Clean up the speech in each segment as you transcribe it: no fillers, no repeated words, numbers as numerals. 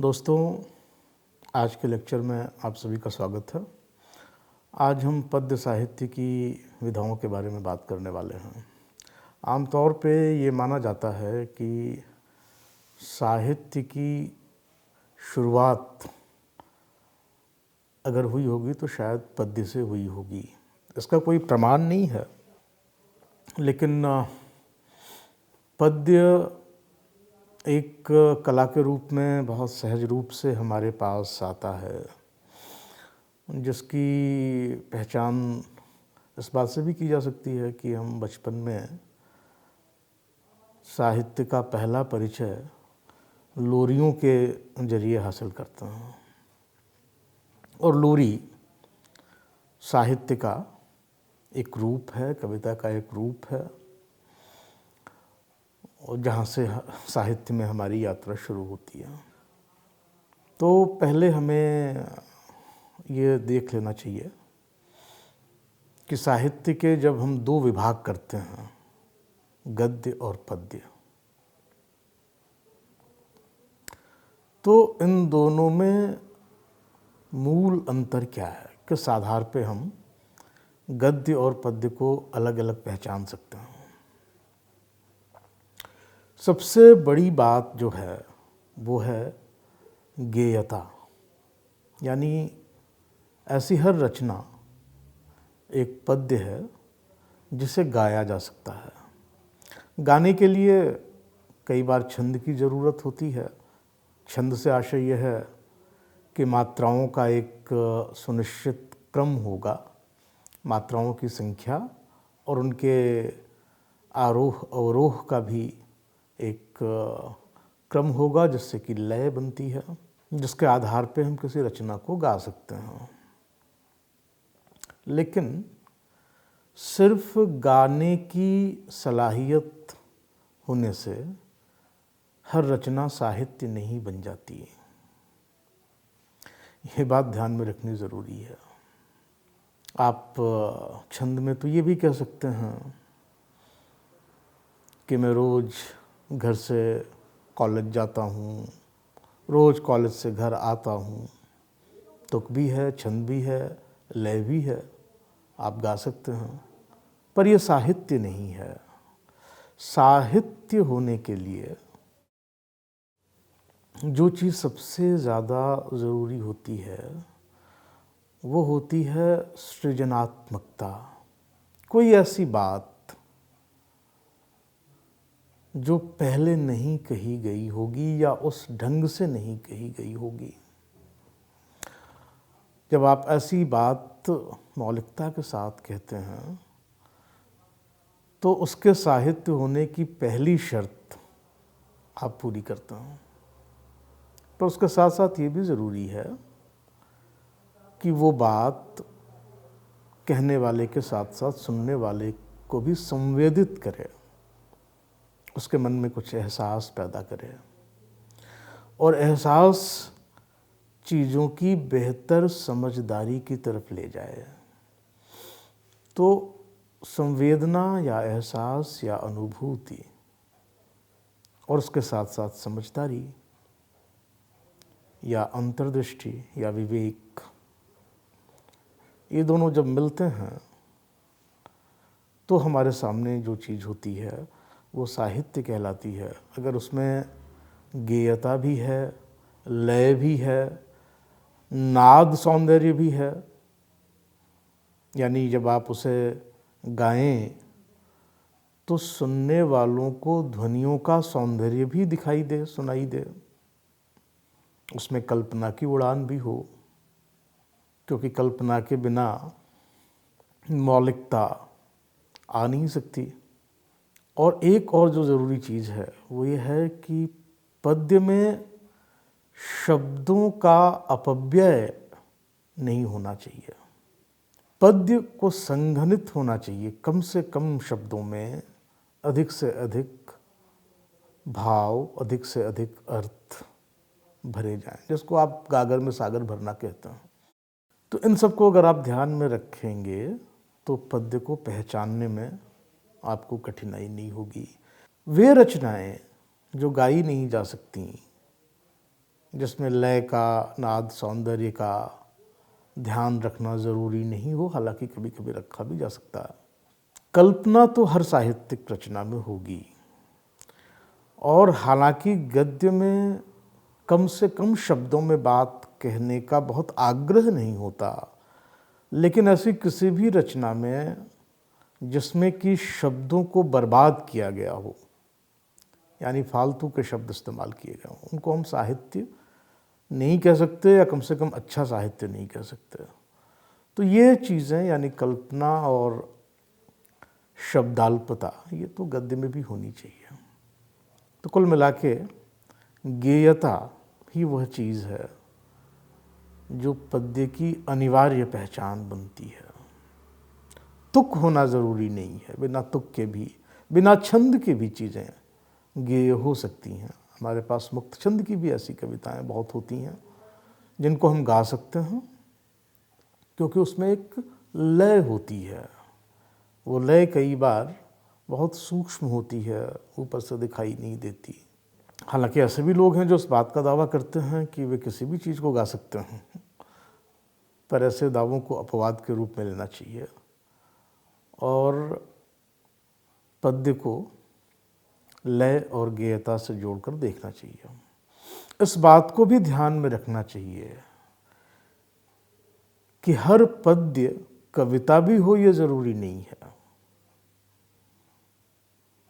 दोस्तों, आज के लेक्चर में आप सभी का स्वागत है। आज हम पद्य साहित्य की विधाओं के बारे में बात करने वाले हैं। आमतौर पे ये माना जाता है कि साहित्य की शुरुआत अगर हुई होगी तो शायद पद्य से हुई होगी। इसका कोई प्रमाण नहीं है, लेकिन पद्य एक कला के रूप में बहुत सहज रूप से हमारे पास आता है, जिसकी पहचान इस बात से भी की जा सकती है कि हम बचपन में साहित्य का पहला परिचय लोरियों के जरिए हासिल करते हैं। और लोरी साहित्य का एक रूप है, कविता का एक रूप है, और जहाँ से साहित्य में हमारी यात्रा शुरू होती है। तो पहले हमें ये देख लेना चाहिए कि साहित्य के जब हम दो विभाग करते हैं, गद्य और पद्य, तो इन दोनों में मूल अंतर क्या है, किस आधार पे हम गद्य और पद्य को अलग अलग पहचान सकते हैं। सबसे बड़ी बात जो है वो है गेयता, यानी ऐसी हर रचना एक पद्य है जिसे गाया जा सकता है। गाने के लिए कई बार छंद की ज़रूरत होती है। छंद से आशय यह है कि मात्राओं का एक सुनिश्चित क्रम होगा, मात्राओं की संख्या और उनके आरोह अवरोह का भी एक क्रम होगा, जिससे कि लय बनती है, जिसके आधार पे हम किसी रचना को गा सकते हैं। लेकिन सिर्फ गाने की सलाहियत होने से हर रचना साहित्य नहीं बन जाती है। ये बात ध्यान में रखनी ज़रूरी है। आप छंद में तो ये भी कह सकते हैं कि मैं रोज़ घर से कॉलेज जाता हूँ, रोज़ कॉलेज से घर आता हूँ। तुक भी है, छंद भी है, लय भी है, आप गा सकते हैं, पर यह साहित्य नहीं है। साहित्य होने के लिए जो चीज़ सबसे ज़्यादा ज़रूरी होती है वो होती है सृजनात्मकता। कोई ऐसी बात जो पहले नहीं कही गई होगी या उस ढंग से नहीं कही गई होगी। जब आप ऐसी बात मौलिकता के साथ कहते हैं तो उसके साहित्य होने की पहली शर्त आप पूरी करते हैं। पर उसके साथ साथ ये भी ज़रूरी है कि वो बात कहने वाले के साथ साथ सुनने वाले को भी संवेदित करे, उसके मन में कुछ एहसास पैदा करे, और एहसास चीज़ों की बेहतर समझदारी की तरफ ले जाए। तो संवेदना या एहसास या अनुभूति और उसके साथ साथ समझदारी या अंतर्दृष्टि या विवेक, ये दोनों जब मिलते हैं तो हमारे सामने जो चीज़ होती है वो साहित्य कहलाती है। अगर उसमें गेयता भी है, लय भी है, नाद सौंदर्य भी है, यानी जब आप उसे गाएं तो सुनने वालों को ध्वनियों का सौंदर्य भी दिखाई दे, सुनाई दे, उसमें कल्पना की उड़ान भी हो, क्योंकि कल्पना के बिना मौलिकता आ नहीं सकती। और एक और जो ज़रूरी चीज़ है वो ये है कि पद्य में शब्दों का अपव्यय नहीं होना चाहिए। पद्य को संघनित होना चाहिए, कम से कम शब्दों में अधिक से अधिक भाव, अधिक से अधिक अर्थ भरे जाएं, जिसको आप गागर में सागर भरना कहते हैं। तो इन सबको अगर आप ध्यान में रखेंगे तो पद्य को पहचानने में आपको कठिनाई नहीं होगी। वे रचनाएं जो गाई नहीं जा सकती, जिसमें लय का, नाद, सौंदर्य का ध्यान रखना ज़रूरी नहीं हो, हालांकि कभी कभी रखा भी जा सकता है। कल्पना तो हर साहित्यिक रचना में होगी, और हालांकि गद्य में कम से कम शब्दों में बात कहने का बहुत आग्रह नहीं होता, लेकिन ऐसी किसी भी रचना में जिसमें कि शब्दों को बर्बाद किया गया हो, यानी फालतू के शब्द इस्तेमाल किए गए हों, उनको हम साहित्य नहीं कह सकते, या कम से कम अच्छा साहित्य नहीं कह सकते। तो ये चीज़ें यानी कल्पना और शब्दाल्पता, ये तो गद्य में भी होनी चाहिए। तो कुल मिला के गेयता ही वह चीज़ है जो पद्य की अनिवार्य पहचान बनती है। तुक होना ज़रूरी नहीं है, बिना तुक के भी, बिना छंद के भी चीज़ें गेय हो सकती हैं। हमारे पास मुक्त छंद की भी ऐसी कविताएं बहुत होती हैं जिनको हम गा सकते हैं, क्योंकि उसमें एक लय होती है। वो लय कई बार बहुत सूक्ष्म होती है, ऊपर से दिखाई नहीं देती। हालांकि ऐसे भी लोग हैं जो इस बात का दावा करते हैं कि वे किसी भी चीज़ को गा सकते हैं, पर ऐसे दावों को अपवाद के रूप में लेना चाहिए और पद्य को लय और गेयता से जोड़कर देखना चाहिए। इस बात को भी ध्यान में रखना चाहिए कि हर पद्य कविता भी हो ये ज़रूरी नहीं है।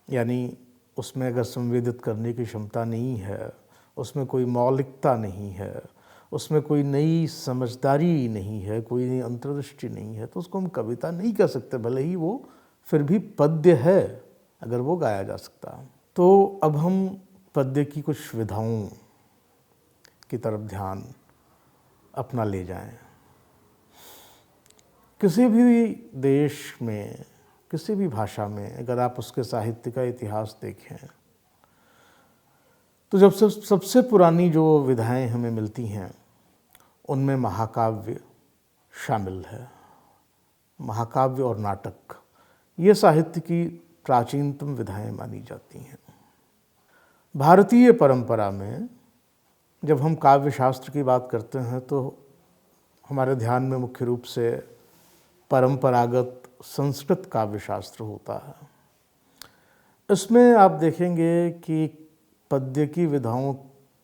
यानी उसमें अगर संवेदित करने की क्षमता नहीं है, उसमें कोई मौलिकता नहीं है, उसमें कोई नई समझदारी नहीं है, कोई नई अंतर्दृष्टि नहीं है, तो उसको हम कविता नहीं कह सकते, भले ही वो फिर भी पद्य है अगर वो गाया जा सकता। तो अब हम पद्य की कुछ विधाओं की तरफ ध्यान अपना ले जाएं। किसी भी देश में, किसी भी भाषा में अगर आप उसके साहित्य का इतिहास देखें तो जब सबसे पुरानी जो विधाएं हमें मिलती हैं उनमें महाकाव्य शामिल है। महाकाव्य और नाटक ये साहित्य की प्राचीनतम विधाएं मानी जाती हैं। भारतीय परंपरा में जब हम काव्य शास्त्र की बात करते हैं तो हमारे ध्यान में मुख्य रूप से परंपरागत संस्कृत काव्य शास्त्र होता है। इसमें आप देखेंगे कि पद्य की विधाओं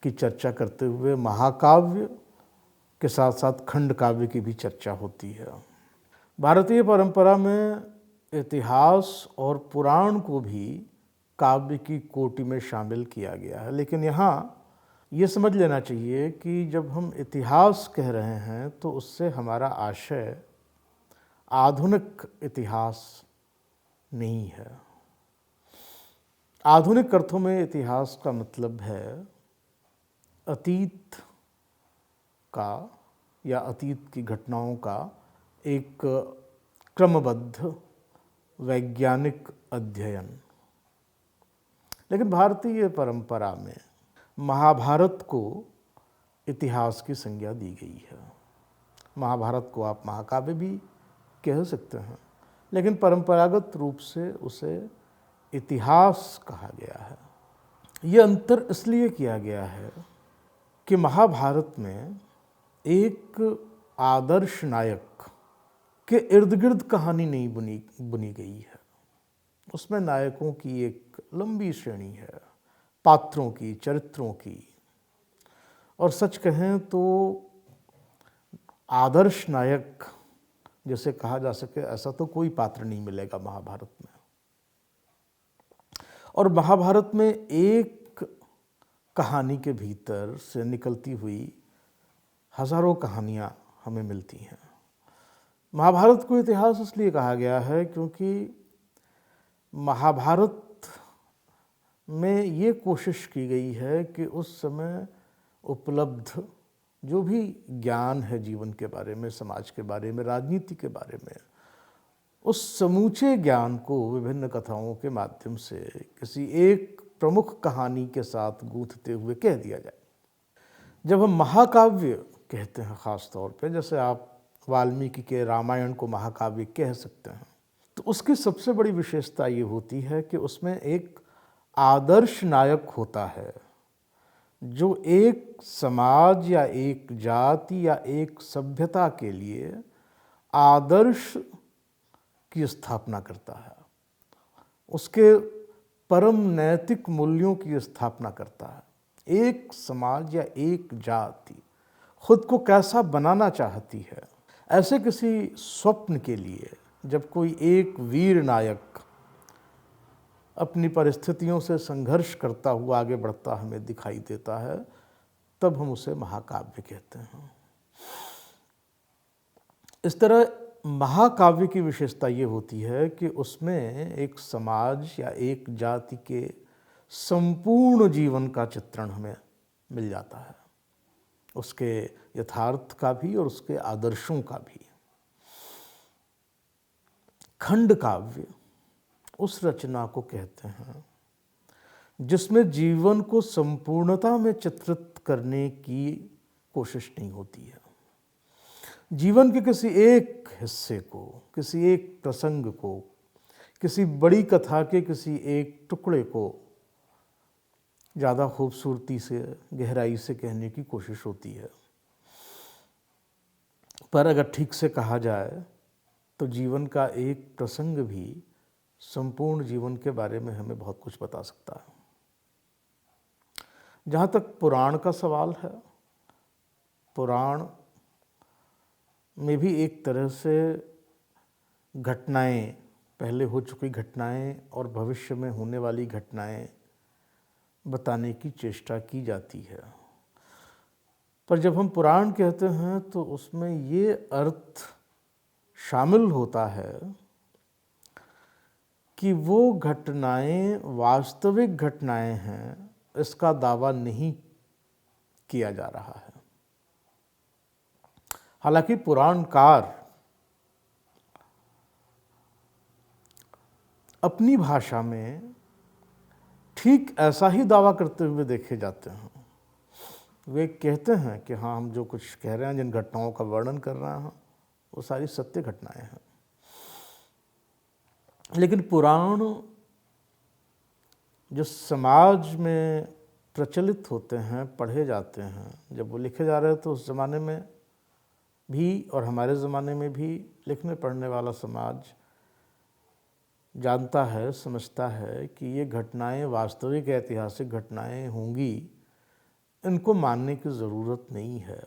की चर्चा करते हुए महाकाव्य के साथ साथ खंड काव्य की भी चर्चा होती है। भारतीय परंपरा में इतिहास और पुराण को भी काव्य की कोटि में शामिल किया गया है, लेकिन यहाँ ये समझ लेना चाहिए कि जब हम इतिहास कह रहे हैं तो उससे हमारा आशय आधुनिक इतिहास नहीं है। आधुनिक अर्थों में इतिहास का मतलब है अतीत का या अतीत की घटनाओं का एक क्रमबद्ध वैज्ञानिक अध्ययन। लेकिन भारतीय परंपरा में महाभारत को इतिहास की संज्ञा दी गई है। महाभारत को आप महाकाव्य भी कह सकते हैं, लेकिन परंपरागत रूप से उसे इतिहास कहा गया है। ये अंतर इसलिए किया गया है कि महाभारत में एक आदर्श नायक के इर्द गिर्द कहानी नहीं बुनी गई है। उसमें नायकों की एक लंबी श्रेणी है, पात्रों की, चरित्रों की, और सच कहें तो आदर्श नायक जैसे कहा जा सके ऐसा तो कोई पात्र नहीं मिलेगा महाभारत में। और महाभारत में एक कहानी के भीतर से निकलती हुई हजारों कहानियां हमें मिलती हैं। महाभारत को इतिहास इसलिए कहा गया है क्योंकि महाभारत में ये कोशिश की गई है कि उस समय उपलब्ध जो भी ज्ञान है जीवन के बारे में, समाज के बारे में, राजनीति के बारे में, उस समूचे ज्ञान को विभिन्न कथाओं के माध्यम से किसी एक प्रमुख कहानी के साथ गूंथते हुए कह दिया जाए। जब हम महाकाव्य कहते हैं, ख़ास तौर पे जैसे आप वाल्मीकि के रामायण को महाकाव्य कह सकते हैं, तो उसकी सबसे बड़ी विशेषता ये होती है कि उसमें एक आदर्श नायक होता है जो एक समाज या एक जाति या एक सभ्यता के लिए आदर्श की स्थापना करता है, उसके परम नैतिक मूल्यों की स्थापना करता है। एक समाज या एक जाति खुद को कैसा बनाना चाहती है, ऐसे किसी स्वप्न के लिए जब कोई एक वीर नायक अपनी परिस्थितियों से संघर्ष करता हुआ आगे बढ़ता हमें दिखाई देता है, तब हम उसे महाकाव्य कहते हैं। इस तरह महाकाव्य की विशेषता ये होती है कि उसमें एक समाज या एक जाति के संपूर्ण जीवन का चित्रण हमें मिल जाता है, उसके यथार्थ का भी और उसके आदर्शों का भी। खंड काव्य उस रचना को कहते हैं जिसमें जीवन को संपूर्णता में चित्रित करने की कोशिश नहीं होती है। जीवन के किसी एक हिस्से को, किसी एक प्रसंग को, किसी बड़ी कथा के किसी एक टुकड़े को ज़्यादा खूबसूरती से, गहराई से कहने की कोशिश होती है। पर अगर ठीक से कहा जाए तो जीवन का एक प्रसंग भी संपूर्ण जीवन के बारे में हमें बहुत कुछ बता सकता है। जहाँ तक पुराण का सवाल है, पुराण में भी एक तरह से घटनाएं, पहले हो चुकी घटनाएं और भविष्य में होने वाली घटनाएं बताने की चेष्टा की जाती है। पर जब हम पुराण कहते हैं तो उसमें ये अर्थ शामिल होता है कि वो घटनाएं वास्तविक घटनाएं हैं, इसका दावा नहीं किया जा रहा है। हालांकि पुराणकार अपनी भाषा में ठीक ऐसा ही दावा करते हुए देखे जाते हैं। वे कहते हैं कि हाँ, हम जो कुछ कह रहे हैं, जिन घटनाओं का वर्णन कर रहे हैं, वो सारी सत्य घटनाएं हैं। लेकिन पुराण जो समाज में प्रचलित होते हैं, पढ़े जाते हैं, जब वो लिखे जा रहे हैं तो उस ज़माने में भी और हमारे ज़माने में भी लिखने पढ़ने वाला समाज जानता है, समझता है कि ये घटनाएं वास्तविक ऐतिहासिक घटनाएं होंगी, इनको मानने की ज़रूरत नहीं है।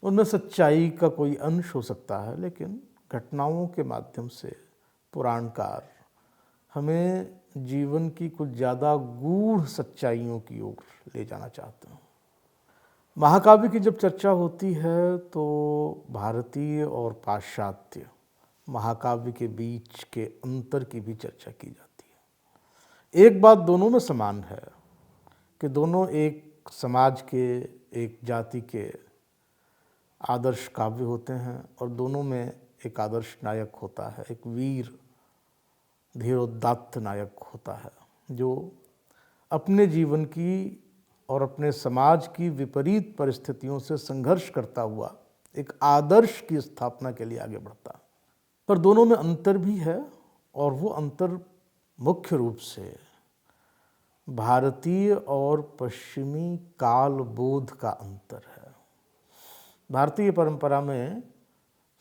उनमें सच्चाई का कोई अंश हो सकता है, लेकिन घटनाओं के माध्यम से पुराणकार हमें जीवन की कुछ ज़्यादा गूढ़ सच्चाइयों की ओर ले जाना चाहते हैं। महाकाव्य की जब चर्चा होती है तो भारतीय और पाश्चात्य महाकाव्य के बीच के अंतर की भी चर्चा की जाती है। एक बात दोनों में समान है कि दोनों एक समाज के, एक जाति के आदर्श काव्य होते हैं और दोनों में एक आदर्श नायक होता है, एक वीर धीरोदात्त नायक होता है जो अपने जीवन की और अपने समाज की विपरीत परिस्थितियों से संघर्ष करता हुआ एक आदर्श की स्थापना के लिए आगे बढ़ता है। पर दोनों में अंतर भी है और वो अंतर मुख्य रूप से भारतीय और पश्चिमी कालबोध का अंतर है। भारतीय परंपरा में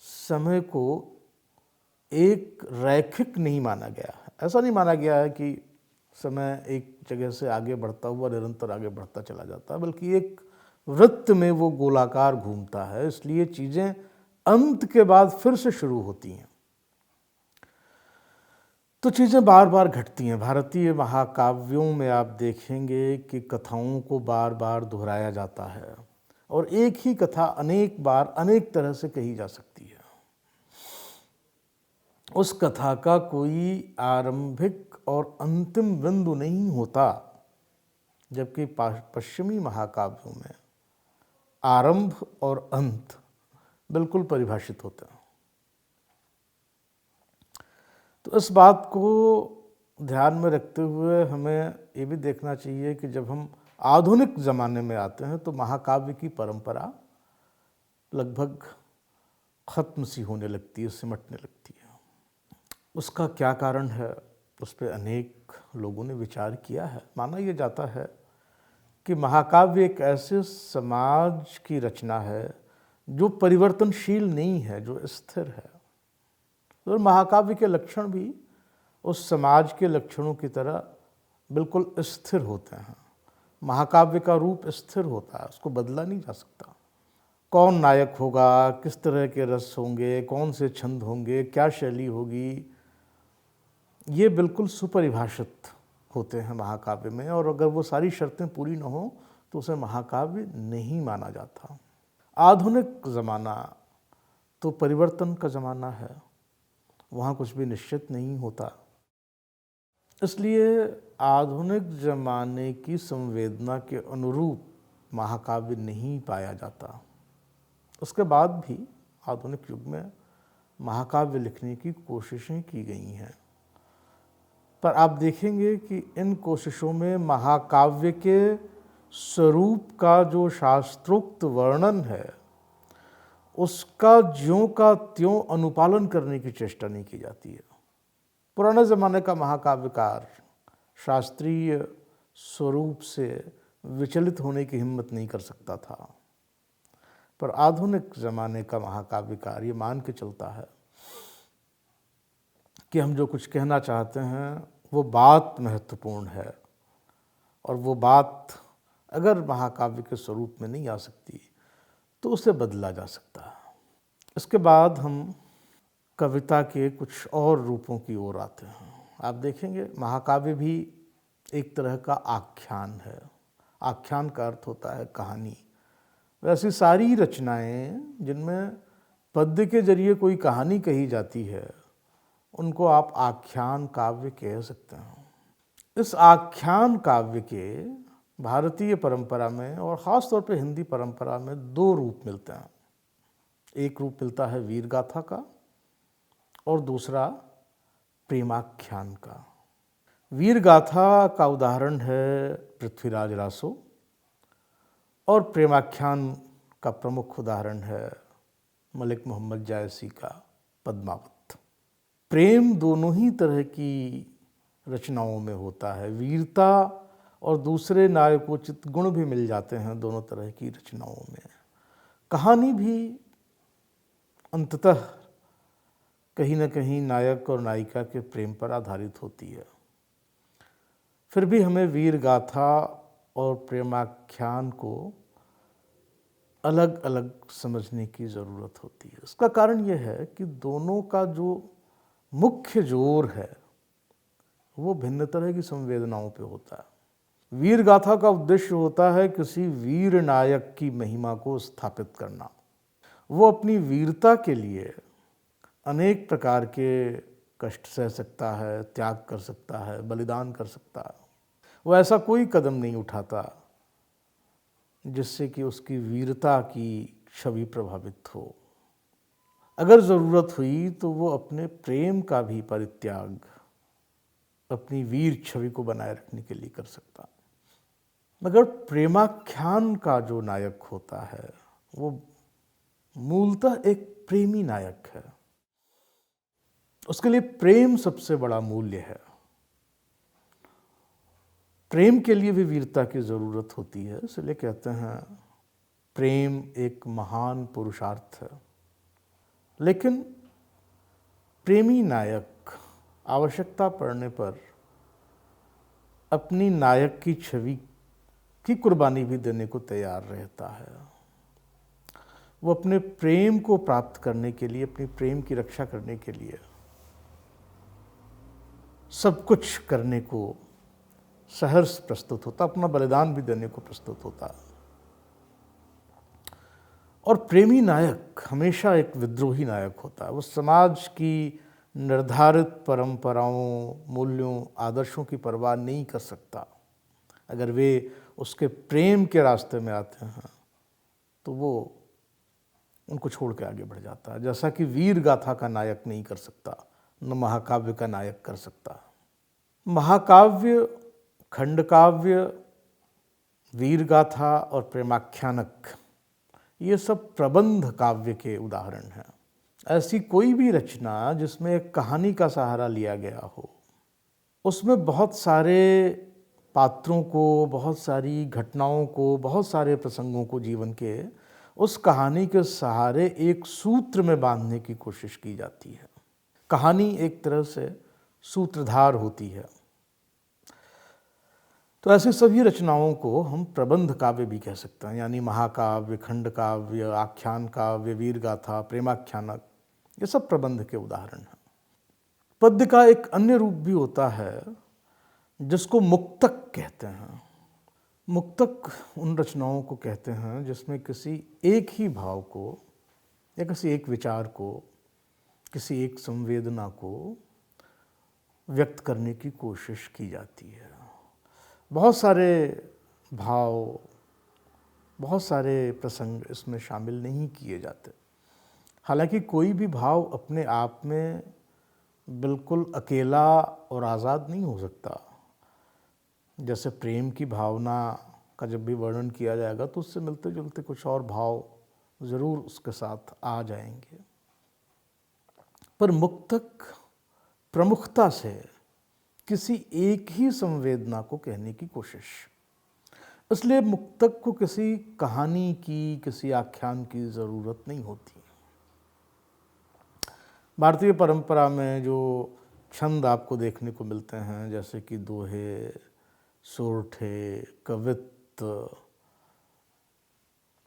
समय को एक रैखिक नहीं माना गया है। ऐसा नहीं माना गया है कि समय एक जगह से आगे बढ़ता हुआ निरंतर आगे बढ़ता चला जाता है, बल्कि एक वृत्त में वो गोलाकार घूमता है। इसलिए चीज़ें अंत के बाद फिर से शुरू होती हैं, तो चीज़ें बार बार घटती हैं। भारतीय महाकाव्यों में आप देखेंगे कि कथाओं को बार बार दोहराया जाता है और एक ही कथा अनेक बार अनेक तरह से कही जा सकती है। उस कथा का कोई आरंभिक और अंतिम बिंदु नहीं होता, जबकि पश्चिमी महाकाव्यों में आरंभ और अंत बिल्कुल परिभाषित होते हैं। तो इस बात को ध्यान में रखते हुए हमें ये भी देखना चाहिए कि जब हम आधुनिक ज़माने में आते हैं तो महाकाव्य की परंपरा लगभग ख़त्म सी होने लगती है, सिमटने लगती है। उसका क्या कारण है, उस पर अनेक लोगों ने विचार किया है। माना यह जाता है कि महाकाव्य एक ऐसे समाज की रचना है जो परिवर्तनशील नहीं है, जो स्थिर है। और महाकाव्य के लक्षण भी उस समाज के लक्षणों की तरह बिल्कुल स्थिर होते हैं। महाकाव्य का रूप स्थिर होता है, उसको बदला नहीं जा सकता। कौन नायक होगा, किस तरह के रस होंगे, कौन से छंद होंगे, क्या शैली होगी, ये बिल्कुल सुपरिभाषित होते हैं महाकाव्य में। और अगर वो सारी शर्तें पूरी न हो तो उसे महाकाव्य नहीं माना जाता। आधुनिक ज़माना तो परिवर्तन का ज़माना है, वहाँ कुछ भी निश्चित नहीं होता। इसलिए आधुनिक ज़माने की संवेदना के अनुरूप महाकाव्य नहीं पाया जाता। उसके बाद भी आधुनिक युग में महाकाव्य लिखने की कोशिशें की गई हैं, पर आप देखेंगे कि इन कोशिशों में महाकाव्य के स्वरूप का जो शास्त्रोक्त वर्णन है उसका ज्यों का त्यों अनुपालन करने की चेष्टा नहीं की जाती है। पुराने ज़माने का महाकाव्यकार शास्त्रीय स्वरूप से विचलित होने की हिम्मत नहीं कर सकता था, पर आधुनिक ज़माने का महाकाव्यकार ये मान के चलता है कि हम जो कुछ कहना चाहते हैं वो बात महत्वपूर्ण है, और वो बात अगर महाकाव्य के स्वरूप में नहीं आ सकती तो उसे बदला जा सकता है। इसके बाद हम कविता के कुछ और रूपों की ओर आते हैं। आप देखेंगे महाकाव्य भी एक तरह का आख्यान है। आख्यान का अर्थ होता है कहानी। वैसी सारी रचनाएं जिनमें पद्य के जरिए कोई कहानी कही जाती है उनको आप आख्यान काव्य कह सकते हैं। इस आख्यान काव्य के भारतीय परंपरा में और ख़ास तौर पे हिंदी परंपरा में दो रूप मिलते हैं। एक रूप मिलता है वीर गाथा का और दूसरा प्रेमाख्यान का। वीर गाथा का उदाहरण है पृथ्वीराज रासो और प्रेमाख्यान का प्रमुख उदाहरण है मलिक मोहम्मद जायसी का पद्मावत। प्रेम दोनों ही तरह की रचनाओं में होता है। वीरता और दूसरे नायकोचित गुण भी मिल जाते हैं दोनों तरह की रचनाओं में। कहानी भी अंततः कहीं न कहीं नायक और नायिका के प्रेम पर आधारित होती है। फिर भी हमें वीर गाथा और प्रेमाख्यान को अलग अलग समझने की ज़रूरत होती है। इसका कारण यह है कि दोनों का जो मुख्य जोर है वो भिन्न तरह की संवेदनाओं पे होता है। वीर गाथा का उद्देश्य होता है किसी वीर नायक की महिमा को स्थापित करना। वो अपनी वीरता के लिए अनेक प्रकार के कष्ट सह सकता है, त्याग कर सकता है, बलिदान कर सकता है। वो ऐसा कोई कदम नहीं उठाता जिससे कि उसकी वीरता की छवि प्रभावित हो। अगर ज़रूरत हुई तो वो अपने प्रेम का भी परित्याग अपनी वीर छवि को बनाए रखने के लिए कर सकता। मगर प्रेमाख्यान का जो नायक होता है वो मूलतः एक प्रेमी नायक है। उसके लिए प्रेम सबसे बड़ा मूल्य है। प्रेम के लिए भी वीरता की ज़रूरत होती है, इसलिए कहते हैं प्रेम एक महान पुरुषार्थ है। लेकिन प्रेमी नायक आवश्यकता पड़ने पर अपनी नायक की छवि की कुर्बानी भी देने को तैयार रहता है। वो अपने प्रेम को प्राप्त करने के लिए, अपनी प्रेम की रक्षा करने के लिए सब कुछ करने को सहर्ष प्रस्तुत होता, अपना बलिदान भी देने को प्रस्तुत होता। और प्रेमी नायक हमेशा एक विद्रोही नायक होता है। वो समाज की निर्धारित परंपराओं, मूल्यों, आदर्शों की परवाह नहीं कर सकता। अगर वे उसके प्रेम के रास्ते में आते हैं तो वो उनको छोड़ के आगे बढ़ जाता है, जैसा कि वीर गाथा का नायक नहीं कर सकता, न महाकाव्य का नायक कर सकता। महाकाव्य, खंडकाव्य, वीर गाथा और प्रेमाख्यानक ये सब प्रबंध काव्य के उदाहरण हैं। ऐसी कोई भी रचना जिसमें एक कहानी का सहारा लिया गया हो, उसमें बहुत सारे पात्रों को, बहुत सारी घटनाओं को, बहुत सारे प्रसंगों को जीवन के उस कहानी के सहारे एक सूत्र में बांधने की कोशिश की जाती है। कहानी एक तरह से सूत्रधार होती है। तो ऐसी सभी रचनाओं को हम प्रबंध काव्य भी कह सकते हैं, यानी महाकाव्य, खंड काव्य, आख्यान काव्य, वीर गाथा, प्रेमाख्यानक, ये सब प्रबंध के उदाहरण हैं। पद्य का एक अन्य रूप भी होता है जिसको मुक्तक कहते हैं। मुक्तक उन रचनाओं को कहते हैं जिसमें किसी एक ही भाव को या किसी एक विचार को, किसी एक संवेदना को व्यक्त करने की कोशिश की जाती है। बहुत सारे भाव, बहुत सारे प्रसंग इसमें शामिल नहीं किए जाते। हालांकि कोई भी भाव अपने आप में बिल्कुल अकेला और आज़ाद नहीं हो सकता। जैसे प्रेम की भावना का जब भी वर्णन किया जाएगा तो उससे मिलते जुलते कुछ और भाव ज़रूर उसके साथ आ जाएंगे। पर मुक्तक प्रमुखता से किसी एक ही संवेदना को कहने की कोशिश, इसलिए मुक्तक को किसी कहानी की, किसी आख्यान की ज़रूरत नहीं होती। भारतीय परंपरा में जो छंद आपको देखने को मिलते हैं, जैसे कि दोहे, सोरठे, कवित्त,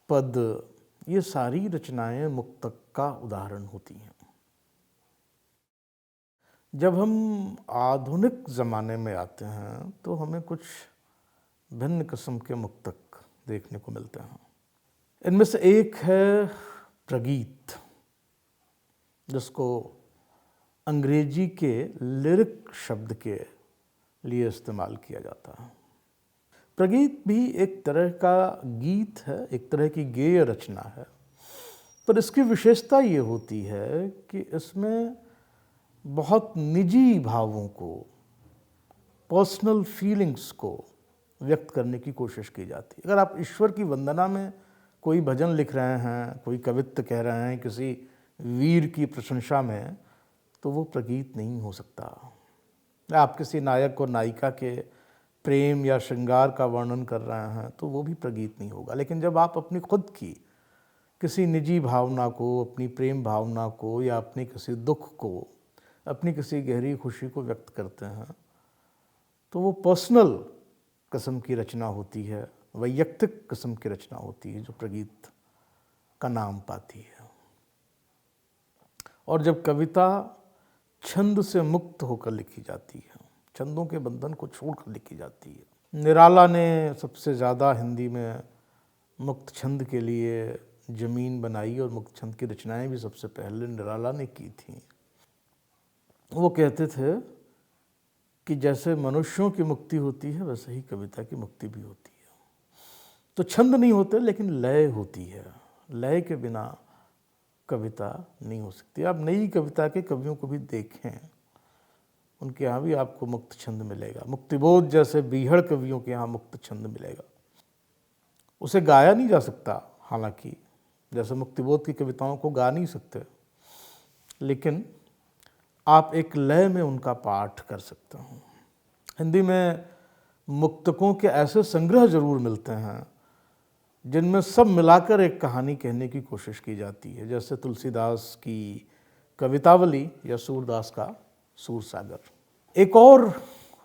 पद, ये सारी रचनाएं मुक्तक का उदाहरण होती हैं। जब हम आधुनिक ज़माने में आते हैं तो हमें कुछ भिन्न किस्म के मुक्तक देखने को मिलते हैं। इनमें से एक है प्रगीत, जिसको अंग्रेजी के लिरिक शब्द के लिए इस्तेमाल किया जाता है। प्रगीत भी एक तरह का गीत है, एक तरह की गेय रचना है, पर इसकी विशेषता ये होती है कि इसमें बहुत निजी भावों को, पर्सनल फीलिंग्स को व्यक्त करने की कोशिश की जाती है। अगर आप ईश्वर की वंदना में कोई भजन लिख रहे हैं, कोई कवित्त कह रहे हैं किसी वीर की प्रशंसा में, तो वो प्रगीत नहीं हो सकता। आप किसी नायक और नायिका के प्रेम या श्रृंगार का वर्णन कर रहे हैं तो वो भी प्रगीत नहीं होगा। लेकिन जब आप अपनी खुद की किसी निजी भावना को, अपनी प्रेम भावना को, या अपने किसी दुख को, अपनी किसी गहरी खुशी को व्यक्त करते हैं, तो वो पर्सनल किस्म की रचना होती है, वैयक्तिक किस्म की रचना होती है, जो प्रगीत का नाम पाती है। और जब कविता छंद से मुक्त होकर लिखी जाती है, छंदों के बंधन को छोड़कर लिखी जाती है। निराला ने सबसे ज़्यादा हिंदी में मुक्त छंद के लिए ज़मीन बनाई और मुक्त छंद की रचनाएं भी सबसे पहले निराला ने की थी। वो कहते थे कि जैसे मनुष्यों की मुक्ति होती है वैसे ही कविता की मुक्ति भी होती है। तो छंद नहीं होते लेकिन लय होती है। लय के बिना कविता नहीं हो सकती। आप नई कविता के कवियों को भी देखें, उनके यहाँ भी आपको मुक्त छंद मिलेगा। मुक्तिबोध जैसे बीहड़ कवियों के यहाँ मुक्त छंद मिलेगा। उसे गाया नहीं जा सकता, हालांकि जैसे मुक्तिबोध की कविताओं को गा नहीं सकते, लेकिन आप एक लय में उनका पाठ कर सकते हो। हिंदी में मुक्तकों के ऐसे संग्रह जरूर मिलते हैं जिनमें सब मिलाकर एक कहानी कहने की कोशिश की जाती है, जैसे तुलसीदास की कवितावली या सूरदास का सूरसागर। एक और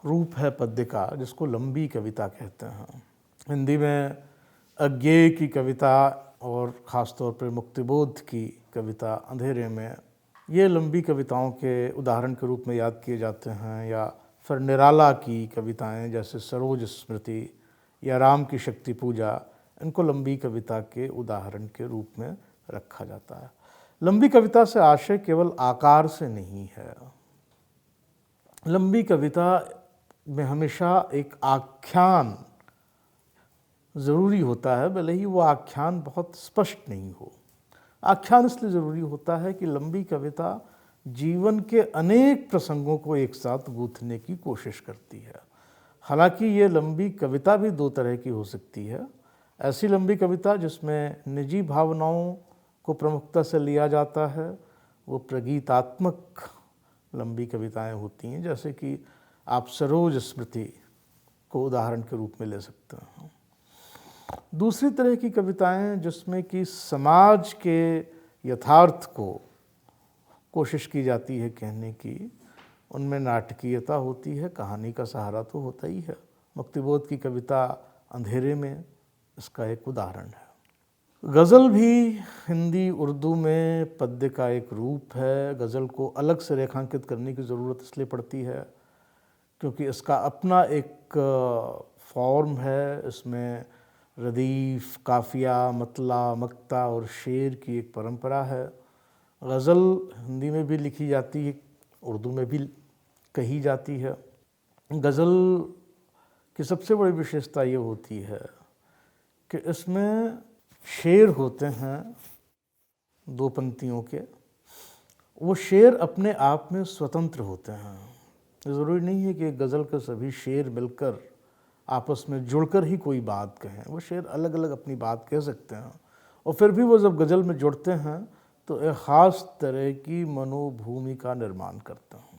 रूप है पद्य का जिसको लंबी कविता कहते हैं। हिंदी में अज्ञेय की कविता और ख़ासतौर पर मुक्तिबोध की कविता अंधेरे में, ये लंबी कविताओं के उदाहरण के रूप में याद किए जाते हैं। या फिर निराला की कविताएं जैसे सरोज स्मृति या राम की शक्ति पूजा, इनको लंबी कविता के उदाहरण के रूप में रखा जाता है। लंबी कविता से आशय केवल आकार से नहीं है। लंबी कविता में हमेशा एक आख्यान ज़रूरी होता है, भले ही वो आख्यान बहुत स्पष्ट नहीं हो। आख्यान इसलिए ज़रूरी होता है कि लंबी कविता जीवन के अनेक प्रसंगों को एक साथ गूंथने की कोशिश करती है। हालांकि ये लंबी कविता भी दो तरह की हो सकती है। ऐसी लंबी कविता जिसमें निजी भावनाओं को प्रमुखता से लिया जाता है, वो प्रगीतात्मक लंबी कविताएं होती हैं। जैसे कि आप सरोज स्मृति को उदाहरण के रूप में ले सकते हैं। दूसरी तरह की कविताएं जिसमें कि समाज के यथार्थ को कोशिश की जाती है कहने की, उनमें नाटकीयता होती है, कहानी का सहारा तो होता ही है। मुक्तिबोध की कविता अंधेरे में इसका एक उदाहरण है। गज़ल भी हिंदी उर्दू में पद्य का एक रूप है। गज़ल को अलग से रेखांकित करने की ज़रूरत इसलिए पड़ती है क्योंकि इसका अपना एक फॉर्म है। इसमें रदीफ़, काफ़िया, मतला, मक्ता और शेर की एक परंपरा है। गज़ल हिंदी में भी लिखी जाती है, उर्दू में भी कही जाती है। गज़ल की सबसे बड़ी विशेषता ये होती है कि इसमें शेर होते हैं 2 पंक्तियों के। वो शेर अपने आप में स्वतंत्र होते हैं। ज़रूरी नहीं है कि गज़ल के सभी शेर मिलकर आपस में जुड़कर ही कोई बात कहें। वो शेर अलग अलग अपनी बात कह सकते हैं और फिर भी वो जब गज़ल में जुड़ते हैं तो एक ख़ास तरह की मनोभूमि का निर्माण करते हैं।